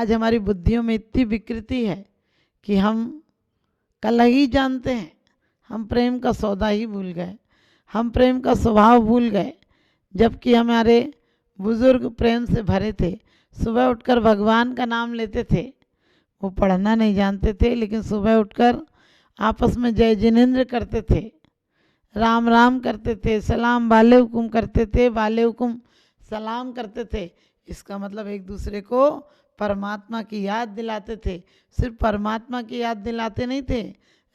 आज हमारी बुद्धियों में इतनी विकृति है कि हम कलह ही जानते हैं, हम प्रेम का सौदा ही भूल गए, हम प्रेम का स्वभाव भूल गए। जबकि हमारे बुजुर्ग प्रेम से भरे थे, सुबह उठकर भगवान का नाम लेते थे। वो पढ़ना नहीं जानते थे लेकिन सुबह उठकर आपस में जय जिनेंद्र करते थे, राम राम करते थे, सलाम वाले हुकुम करते थे, वाले हुकुम सलाम करते थे। इसका मतलब एक दूसरे को परमात्मा की याद दिलाते थे। सिर्फ परमात्मा की याद दिलाते नहीं थे,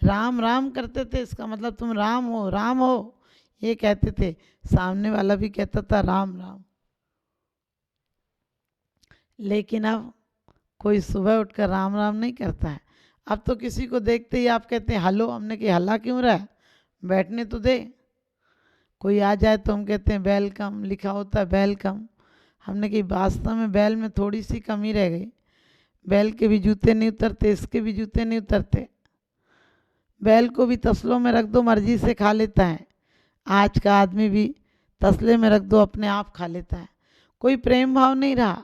राम राम करते थे। इसका मतलब तुम राम हो, राम हो, ये कहते थे। सामने वाला भी कहता था राम राम। लेकिन अब कोई सुबह उठकर राम राम नहीं करता है। अब तो किसी को देखते ही आप कहते हैं हलो। हमने कि हला क्यों रहा है, बैठने तो दे। कोई आ जाए तो हम कहते हैं वेलकम, लिखा होता है वेलकम। हमने कि वास्तव में बैल में थोड़ी सी कमी रह गई। बैल के भी जूते नहीं उतरते, इसके भी जूते नहीं उतरते। बैल को भी तसलों में रख दो, मर्जी से खा लेता है। आज का आदमी भी तसले में रख दो, अपने आप खा लेता है। कोई प्रेम भाव नहीं रहा।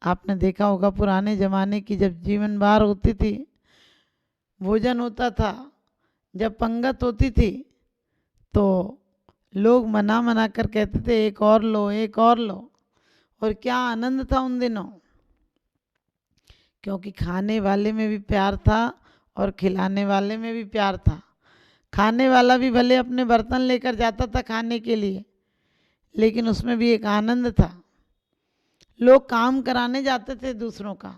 आपने देखा होगा पुराने ज़माने की जब जीवन बार होती थी, भोजन होता था, जब पंगत होती थी तो लोग मना मना कर कहते थे एक और लो, एक और लो। और क्या आनंद था उन दिनों, क्योंकि खाने वाले में भी प्यार था और खिलाने वाले में भी प्यार था। खाने वाला भी भले अपने बर्तन लेकर जाता था खाने के लिए, लेकिन उसमें भी एक आनंद था। लोग काम कराने जाते थे दूसरों का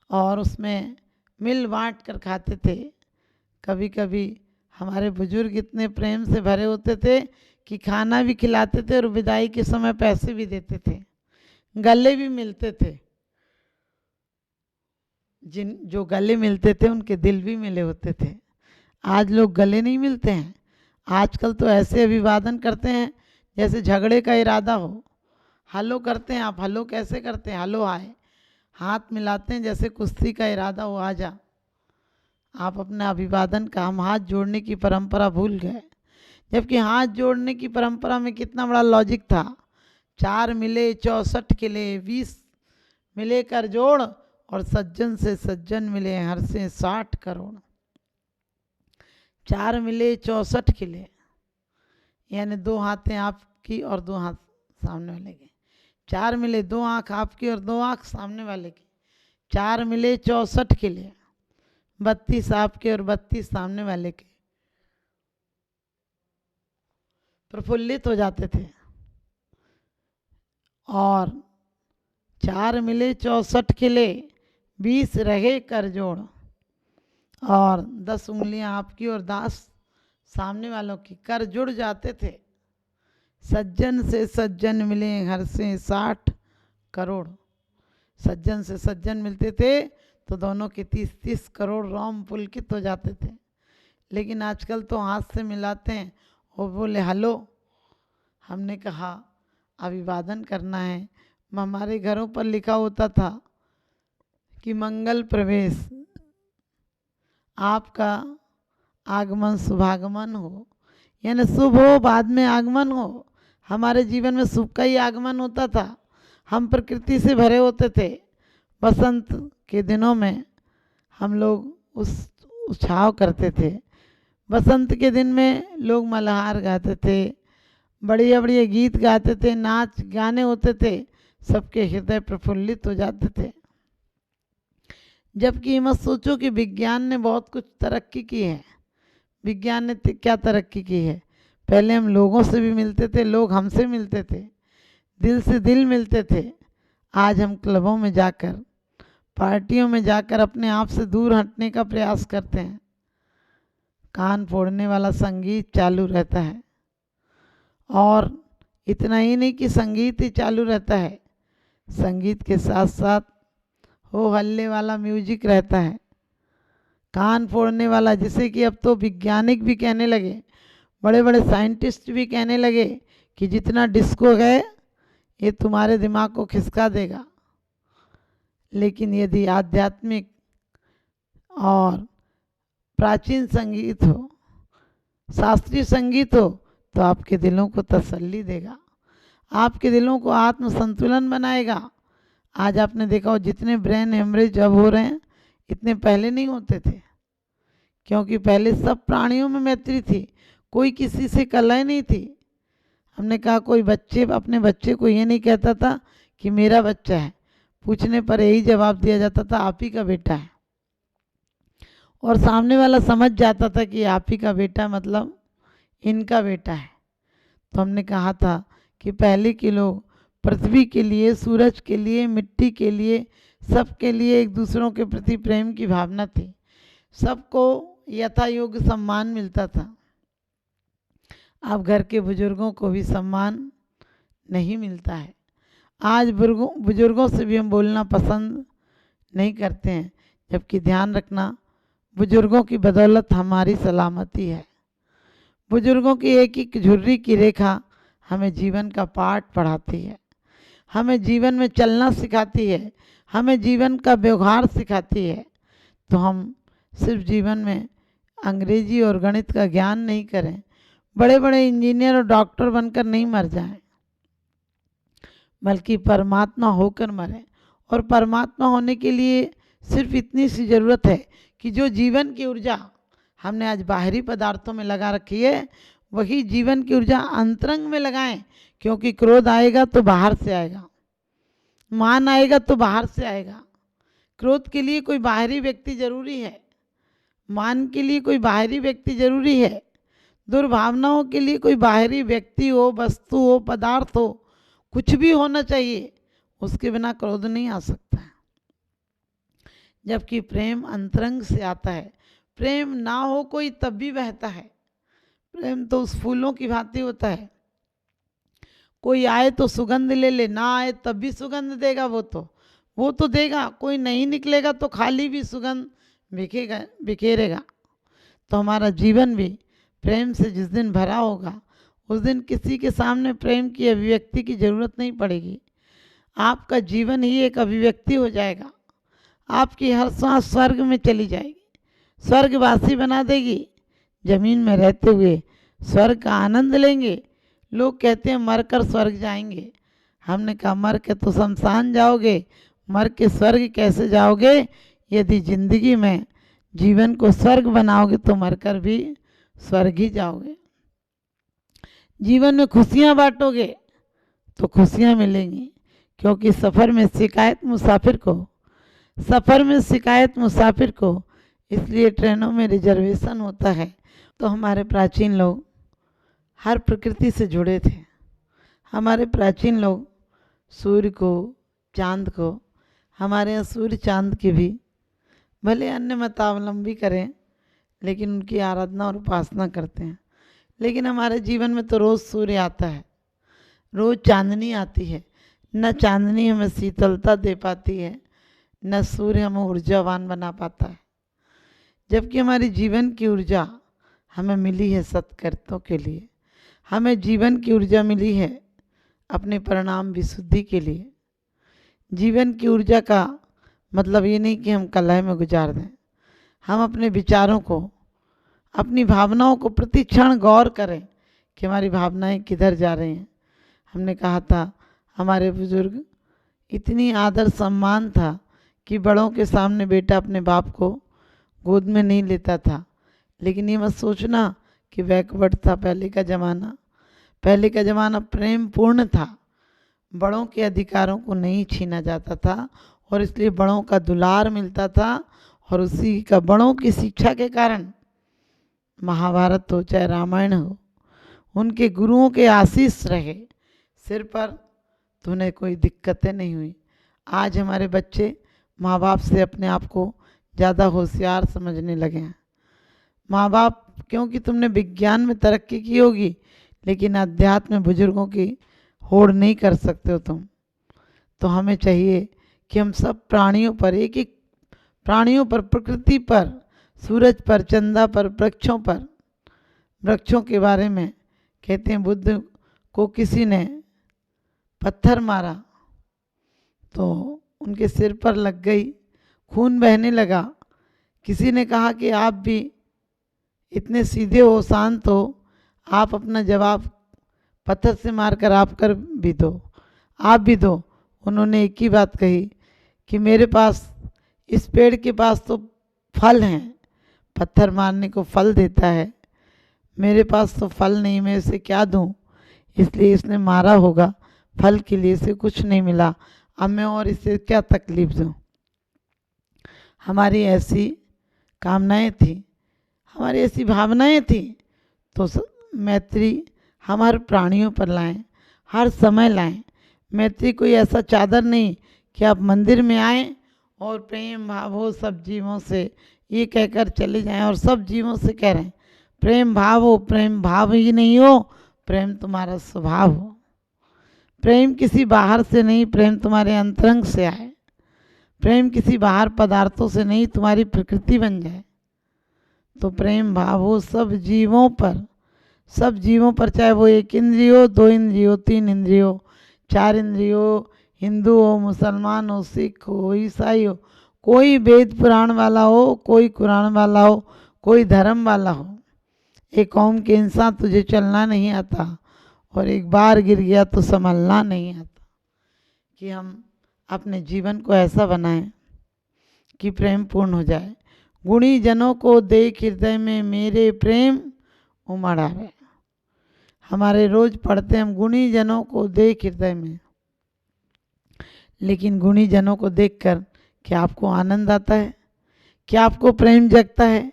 और उसमें मिल बांट कर खाते थे। कभी कभी हमारे बुजुर्ग इतने प्रेम से भरे होते थे कि खाना भी खिलाते थे और विदाई के समय पैसे भी देते थे, गले भी मिलते थे। जो गले मिलते थे उनके दिल भी मिले होते थे। आज लोग गले नहीं मिलते हैं। आजकल तो ऐसे अभिवादन करते हैं जैसे झगड़े का इरादा हो। हलो करते हैं आप, हलो कैसे करते हैं, हलो आए, हाथ मिलाते हैं जैसे कुश्ती का इरादा हो, आ जा। आप अपने अभिवादन का, हम हाथ जोड़ने की परंपरा भूल गए। जबकि हाथ जोड़ने की परंपरा में कितना बड़ा लॉजिक था। 4 मिले 64 किले, 20 मिले कर जोड़, और सज्जन से सज्जन मिले हर से 60 करोड़। 4 मिले 64 किले, यानी 2 हाथें आपकी और 2 हाथ सामने वाले के। 4 मिले 2 आँख आपकी और 2 आँख सामने वाले की। 4 मिले 64 किले, 32 आपके और 32 सामने वाले के। प्रफुल्लित हो जाते थे। और 4 मिले 64 किले, 20 रहे कर जोड़, और 10 उंगलियां आपकी और 10 सामने वालों की, कर जुड़ जाते थे। सज्जन से सज्जन मिले हर से 60 करोड़। सज्जन से सज्जन मिलते थे तो दोनों के 30-30 करोड़ रोम पुलकित हो जाते थे। लेकिन आजकल तो हाथ से मिलाते हैं और बोले हलो। हमने कहा अभिवादन करना है। हमारे घरों पर लिखा होता था कि मंगल प्रवेश, आपका आगमन शुभागमन हो, यानी शुभ हो बाद में आगमन हो। हमारे जीवन में शुभ का ही आगमन होता था। हम प्रकृति से भरे होते थे। बसंत के दिनों में हम लोग उस उत्साह करते थे। बसंत के दिन में लोग मल्हार गाते थे, बढ़िया बढ़िया गीत गाते थे, नाच गाने होते थे, सबके हृदय प्रफुल्लित हो जाते थे। जबकि मत सोचो कि विज्ञान ने बहुत कुछ तरक्की की है। विज्ञान ने क्या तरक्की की है? पहले हम लोगों से भी मिलते थे, लोग हमसे मिलते थे, दिल से दिल मिलते थे। आज हम क्लबों में जाकर, पार्टियों में जाकर अपने आप से दूर हटने का प्रयास करते हैं। कान फोड़ने वाला संगीत चालू रहता है, और इतना ही नहीं कि संगीत ही चालू रहता है, संगीत के साथ साथ हो हल्ले वाला म्यूजिक रहता है, कान फोड़ने वाला, जिसे कि अब तो वैज्ञानिक भी कहने लगे, बड़े बड़े साइंटिस्ट भी कहने लगे कि जितना डिस्को है ये तुम्हारे दिमाग को खिसका देगा। लेकिन यदि आध्यात्मिक और प्राचीन संगीत हो, शास्त्रीय संगीत हो, तो आपके दिलों को तसल्ली देगा, आपके दिलों को आत्म संतुलन बनाएगा, आज आपने देखा हो जितने ब्रेन हेमरेज अब हो रहे हैं इतने पहले नहीं होते थे, क्योंकि पहले सब प्राणियों में मैत्री थी, कोई किसी से कलह नहीं थी। हमने कहा कोई बच्चे अपने बच्चे को ये नहीं कहता था कि मेरा बच्चा है, पूछने पर यही जवाब दिया जाता था आप ही का बेटा है, और सामने वाला समझ जाता था कि आप ही का बेटा मतलब इनका बेटा है। तो हमने कहा था कि पहले के लोग पृथ्वी के लिए, सूरज के लिए, मिट्टी के लिए, सबके लिए एक दूसरों के प्रति प्रेम की भावना थी, सबको यथा योग्य सम्मान मिलता था। अब घर के बुजुर्गों को भी सम्मान नहीं मिलता है। आज बुजुर्गों से भी हम बोलना पसंद नहीं करते हैं, जबकि ध्यान रखना बुजुर्गों की बदौलत हमारी सलामती है। बुजुर्गों की एक एक झुर्री की रेखा हमें जीवन का पाठ पढ़ाती है, हमें जीवन में चलना सिखाती है, हमें जीवन का व्यवहार सिखाती है। तो हम सिर्फ जीवन में अंग्रेजी और गणित का ज्ञान नहीं करें, बड़े बड़े इंजीनियर और डॉक्टर बनकर नहीं मर जाएं, बल्कि परमात्मा होकर मरें। और परमात्मा होने के लिए सिर्फ इतनी सी ज़रूरत है कि जो जीवन की ऊर्जा हमने आज बाहरी पदार्थों में लगा रखी है, वही जीवन की ऊर्जा अंतरंग में लगाएं, क्योंकि क्रोध आएगा तो बाहर से आएगा, मान आएगा तो बाहर से आएगा। क्रोध के लिए कोई बाहरी व्यक्ति जरूरी है, मान के लिए कोई बाहरी व्यक्ति जरूरी है, दुर्भावनाओं के लिए कोई बाहरी व्यक्ति हो, वस्तु हो, पदार्थ हो, कुछ भी होना चाहिए, उसके बिना क्रोध नहीं आ सकता है। जबकि प्रेम अंतरंग से आता है। प्रेम ना हो कोई तब भी बहता है। प्रेम तो उस फूलों की भांति होता है, कोई आए तो सुगंध ले ले, ना आए तब भी सुगंध देगा, वो तो देगा। कोई नहीं निकलेगा तो खाली भी सुगंध बिखेरेगा। तो हमारा जीवन भी प्रेम से जिस दिन भरा होगा, उस दिन किसी के सामने प्रेम की अभिव्यक्ति की जरूरत नहीं पड़ेगी। आपका जीवन ही एक अभिव्यक्ति हो जाएगा। आपकी हर सांस स्वर्ग में चली जाएगी, स्वर्गवासी बना देगी। जमीन में रहते हुए स्वर्ग का आनंद लेंगे। लोग कहते हैं मर कर स्वर्ग जाएंगे, हमने कहा मर के तो शमशान जाओगे, मर के स्वर्ग कैसे जाओगे? यदि जिंदगी में जीवन को स्वर्ग बनाओगे तो मरकर भी स्वर्ग ही जाओगे। जीवन में खुशियां बांटोगे तो खुशियां मिलेंगी, क्योंकि सफ़र में शिकायत मुसाफिर को इसलिए ट्रेनों में रिजर्वेशन होता है। तो हमारे प्राचीन लोग हर प्रकृति से जुड़े थे। हमारे प्राचीन लोग सूर्य को, चांद को, हमारे यहाँ सूर्य चांद की भी भले अन्य मतावलंबी करें, लेकिन उनकी आराधना और उपासना करते हैं। लेकिन हमारे जीवन में तो रोज़ सूर्य आता है, रोज़ चांदनी आती है। न चांदनी हमें शीतलता दे पाती है, न सूर्य हमें ऊर्जावान बना पाता है। जबकि हमारी जीवन की ऊर्जा हमें मिली है सत्कर्तों के लिए, हमें जीवन की ऊर्जा मिली है अपने परिणाम विशुद्धि के लिए। जीवन की ऊर्जा का मतलब ये नहीं कि हम कलह में गुजार दें। हम अपने विचारों को, अपनी भावनाओं को प्रति क्षण गौर करें कि हमारी भावनाएं किधर जा रही हैं। हमने कहा था हमारे बुजुर्ग इतनी आदर सम्मान था कि बड़ों के सामने बेटा अपने बाप को गोद में नहीं लेता था। लेकिन ये मत सोचना कि बैकवर्ड था पहले का ज़माना प्रेम पूर्ण था। बड़ों के अधिकारों को नहीं छीना जाता था और इसलिए बड़ों का दुलार मिलता था। और उसी का बड़ों की शिक्षा के कारण महाभारत हो चाहे रामायण हो, उनके गुरुओं के आशीष रहे सिर पर, तो उन्हें कोई दिक्कतें नहीं हुई। आज हमारे बच्चे माँ बाप से अपने आप को ज़्यादा होशियार समझने लगे हैं। माँ बाप, क्योंकि तुमने विज्ञान में तरक्की की होगी लेकिन अध्यात्म में बुजुर्गों की होड़ नहीं कर सकते हो तुम। तो हमें चाहिए कि हम सब प्राणियों पर, एक एक प्राणियों पर, प्रकृति पर, सूरज पर, चंदा पर, वृक्षों के बारे में कहते हैं बुद्ध को किसी ने पत्थर मारा तो उनके सिर पर लग गई, खून बहने लगा। किसी ने कहा कि आप भी इतने सीधे हो, शांत हो, आप अपना जवाब पत्थर से मारकर आप भी दो। उन्होंने एक ही बात कही कि मेरे पास, इस पेड़ के पास तो फल हैं, पत्थर मारने को फल देता है, मेरे पास तो फल नहीं, मैं इसे क्या दूं, इसलिए इसने मारा होगा, फल के लिए इसे कुछ नहीं मिला, अब मैं और इसे क्या तकलीफ दूं। हमारी ऐसी कामनाएं थी, हमारी ऐसी भावनाएं थी, तो मैत्री हम हर प्राणियों पर लाएं, हर समय लाएं। मैत्री कोई ऐसा चादर नहीं कि आप मंदिर में आएं और प्रेम भाव हो सब जीवों से, ये कहकर चले जाएं और सब जीवों से कह रहे हैं प्रेम भाव हो, प्रेम भाव ही नहीं हो, प्रेम तुम्हारा स्वभाव हो। प्रेम किसी बाहर से नहीं, प्रेम तुम्हारे अंतरंग से आए। प्रेम किसी बाहर पदार्थों से नहीं, तुम्हारी प्रकृति बन जाए। तो प्रेम भाव हो सब जीवों पर, सब जीवों पर, चाहे वो एक इंद्रिय हो, दो इंद्रिय हो, तीन इंद्रिय हो, चार इंद्रिय हो, हिंदू हो, मुसलमान हो, सिख हो, ईसाई हो, कोई वेद पुराण वाला हो, कोई कुरान वाला हो, कोई धर्म वाला हो, एक कौम के इंसान तुझे चलना नहीं आता और एक बार गिर गया तो संभलना नहीं आता। कि हम अपने जीवन को ऐसा बनाएं कि प्रेम पूर्ण हो जाए। गुणी जनों को देख हृदय में मेरे प्रेम उमड़ आवे। हमारे रोज पढ़ते हम गुणी जनों को देख हृदय में, लेकिन गुणी जनों को देखकर क्या आपको आनंद आता है? क्या आपको प्रेम जगता है?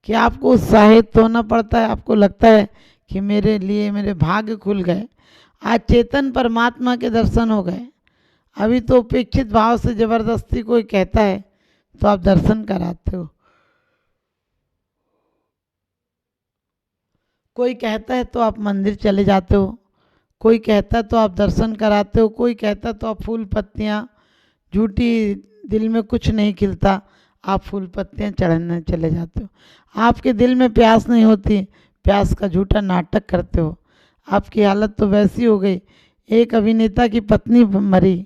क्या आपको उत्साहित होना पड़ता है? आपको लगता है कि मेरे लिए मेरे भाग्य खुल गए, आज चेतन परमात्मा के दर्शन हो गए। अभी तो उपेक्षित भाव से जबरदस्ती कोई कहता है तो आप दर्शन कराते हो, कोई कहता है तो आप मंदिर चले जाते हो, कोई कहता है तो आप दर्शन कराते हो, कोई कहता है तो आप फूल पत्तियाँ, झूठी दिल में कुछ नहीं खिलता, आप फूल पत्तियाँ चढ़ने चले जाते हो। आपके दिल में प्यास नहीं होती, प्यास का झूठा नाटक करते हो। आपकी हालत तो वैसी हो गई। एक अभिनेता की पत्नी मरी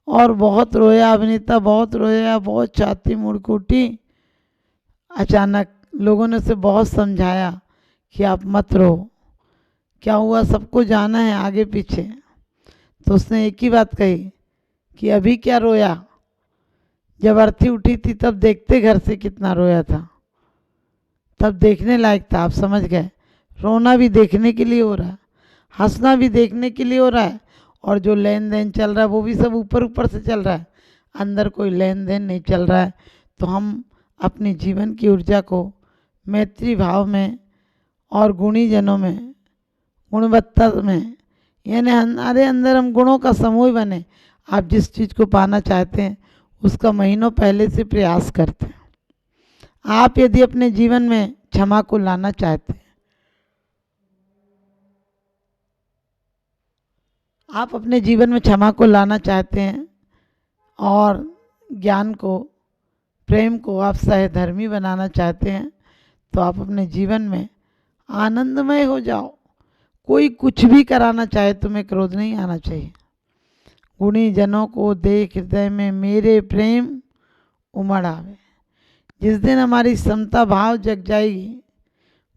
और बहुत रोया, अभिनेता बहुत रोया, बहुत छाती मुड़ के उठी। अचानक लोगों ने उसे बहुत समझाया कि आप मत रो, क्या हुआ सबको जाना है आगे पीछे। तो उसने एक ही बात कही कि अभी क्या रोया, जब अर्थी उठी थी तब देखते घर से कितना रोया था, तब देखने लायक था। आप समझ गए, रोना भी देखने के लिए हो रहा है, हंसना भी देखने के लिए हो रहा है, और जो लेन देन चल रहा है वो भी सब ऊपर ऊपर से चल रहा है, अंदर कोई लेन देन नहीं चल रहा है। तो हम अपने जीवन की ऊर्जा को मैत्री भाव में और गुणी जनों में, गुणवत्ता में, यानी हमारे अंदर हम गुणों का समूह बने। आप जिस चीज़ को पाना चाहते हैं उसका महीनों पहले से प्रयास करते हैं। आप यदि अपने जीवन में क्षमा को लाना चाहते हैं, आप अपने जीवन में क्षमा को लाना चाहते हैं और ज्ञान को, प्रेम को आप सहधर्मी बनाना चाहते हैं, तो आप अपने जीवन में आनंदमय हो जाओ। कोई कुछ भी कराना चाहे तुम्हें क्रोध नहीं आना चाहिए। गुणी जनों को देख हृदय में मेरे प्रेम उमड़ आवे। जिस दिन हमारी समता भाव जग जाएगी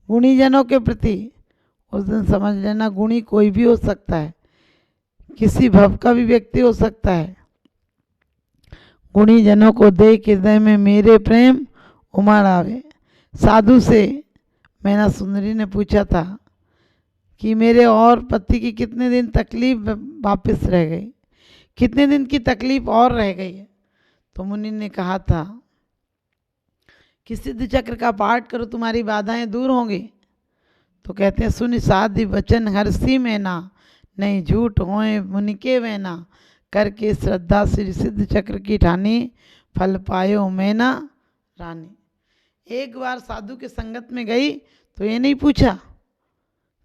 गुणी जनों के प्रति, उस दिन समझ लेना गुणी कोई भी हो सकता है, किसी भव का भी व्यक्ति हो सकता है। गुणी जनों को देख हृदय में मेरे प्रेम उमड़ आवे। साधु से मैना सुंदरी ने पूछा था कि मेरे और पति की कितने दिन तकलीफ वापस रह गई, कितने दिन की तकलीफ और रह गई है। तो मुनि ने कहा था कि सिद्ध चक्र का पाठ करो, तुम्हारी बाधाएं दूर होंगी। तो कहते हैं सुनि साधि वचन हरसी मैना, नहीं झूठ होए मुनि के वैना, करके श्रद्धा श्री सिद्ध चक्र की ठानी, फल पायो मैना रानी। एक बार साधु के संगत में गई तो ये नहीं पूछा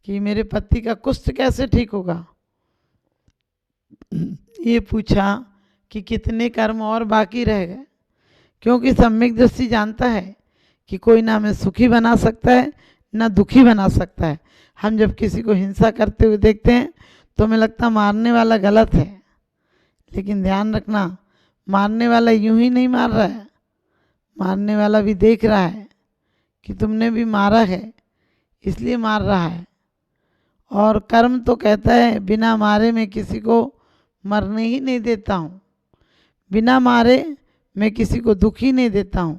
कि मेरे पति का कुष्ठ कैसे ठीक होगा, ये पूछा कि कितने कर्म और बाकी रह गए। क्योंकि सम्यक दृष्टि जानता है कि कोई ना हमें सुखी बना सकता है ना दुखी बना सकता है। हम जब किसी को हिंसा करते हुए देखते हैं तो हमें लगता मारने वाला गलत है, लेकिन ध्यान रखना मारने वाला यूं ही नहीं मार रहा है, मारने वाला भी देख रहा है कि तुमने भी मारा है इसलिए मार रहा है। और कर्म तो कहता है बिना मारे में किसी को मरने ही नहीं देता हूँ, बिना मारे मैं किसी को दुख ही नहीं देता हूँ।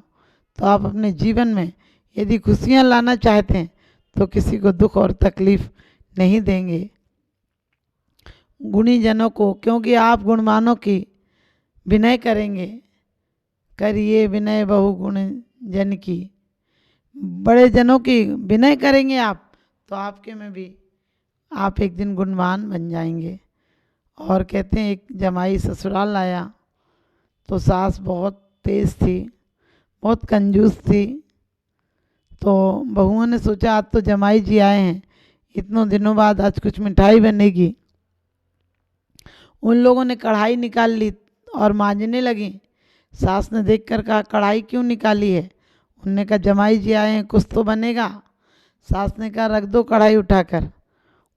तो आप अपने जीवन में यदि खुशियाँ लाना चाहते हैं तो किसी को दुख और तकलीफ नहीं देंगे। गुणी जनों को, क्योंकि आप गुणवानों की विनय करेंगे, करिए विनय बहु गुण जन की। बड़े जनों की विनय करेंगे आप तो आपके में भी आप एक दिन गुणवान बन जाएंगे। और कहते हैं एक जमाई ससुराल आया तो सास बहुत तेज थी, बहुत कंजूस थी। तो बहुओं ने सोचा आज तो जमाई जी आए हैं, इतनों दिनों बाद आज कुछ मिठाई बनेगी। उन लोगों ने कढ़ाई निकाल ली और मांजने लगी। सास ने देखकर कहा कढ़ाई क्यों निकाली है? उनने कहा जमाई जी आए हैं, कुछ तो बनेगा। सास ने कहा रख दो कढ़ाई उठाकर,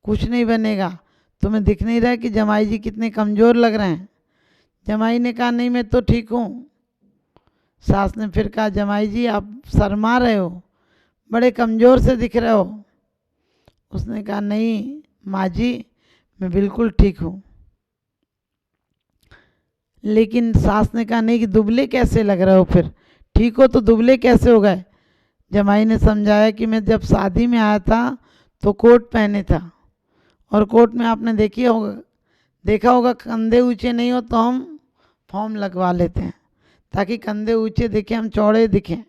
कुछ नहीं बनेगा। तुम्हें दिख नहीं रहा कि जमाई जी कितने कमज़ोर लग रहे हैं? जमाई ने कहा नहीं मैं तो ठीक हूँ। सास ने फिर कहा जमाई जी आप शर्मा रहे हो, बड़े कमज़ोर से दिख रहे हो। उसने कहा नहीं माँ जी मैं बिल्कुल ठीक हूँ। लेकिन सास ने कहा नहीं कि दुबले कैसे लग रहे हो, फिर ठीक हो तो दुबले कैसे हो गए? जमाई ने समझाया कि मैं जब शादी में आया था तो कोट पहने था, और कोट में आपने देखा होगा कंधे ऊंचे नहीं हो तो हम फॉर्म लगवा लेते हैं ताकि कंधे ऊंचे दिखें, हम चौड़े दिखें।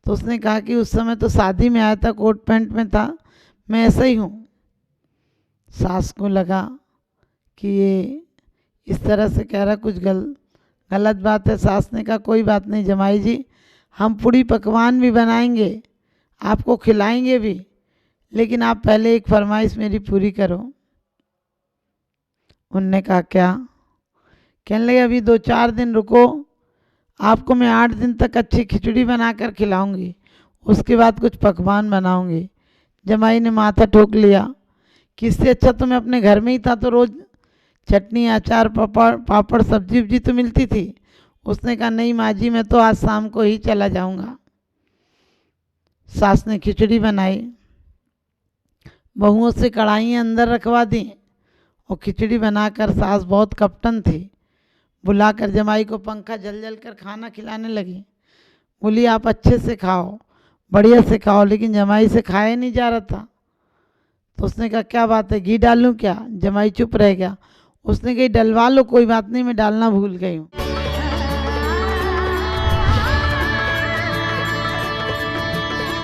तो उसने कहा कि उस समय तो शादी में आया था, कोट पैंट में था, मैं ऐसा ही हूँ। सास को लगा कि ये इस तरह से कह रहा, कुछ गलत बात है। सास ने कहा कोई बात नहीं जमाई जी, हम पूरी पकवान भी बनाएंगे, आपको खिलाएंगे भी, लेकिन आप पहले एक फरमाइश मेरी पूरी करो। उनने कहा क्या? कहने लगे अभी 2-4 दिन रुको, आपको मैं 8 दिन तक अच्छी खिचड़ी बनाकर खिलाऊंगी, उसके बाद कुछ पकवान बनाऊंगी। जमाई ने माथा ठोक लिया कि इससे अच्छा तो मैं अपने घर में ही था, तो रोज़ चटनी अचार पापड़ सब्जी उब्जी तो मिलती थी। उसने कहा नहीं माँ जी मैं तो आज शाम को ही चला जाऊंगा। सास ने खिचड़ी बनाई, बहुओं से कढ़ाइयाँ अंदर रखवा दी और खिचड़ी बनाकर सास बहुत कपटन थी, बुलाकर जमाई को पंखा जल जल कर खाना खिलाने लगी। बोली आप अच्छे से खाओ, बढ़िया से खाओ, लेकिन जमाई से खाया नहीं जा रहा था। तो उसने कहा क्या बात है, घी डालूं क्या? जमाई चुप रह गया। उसने कही डलवा लो, कोई बात नहीं मैं डालना भूल गई हूँ।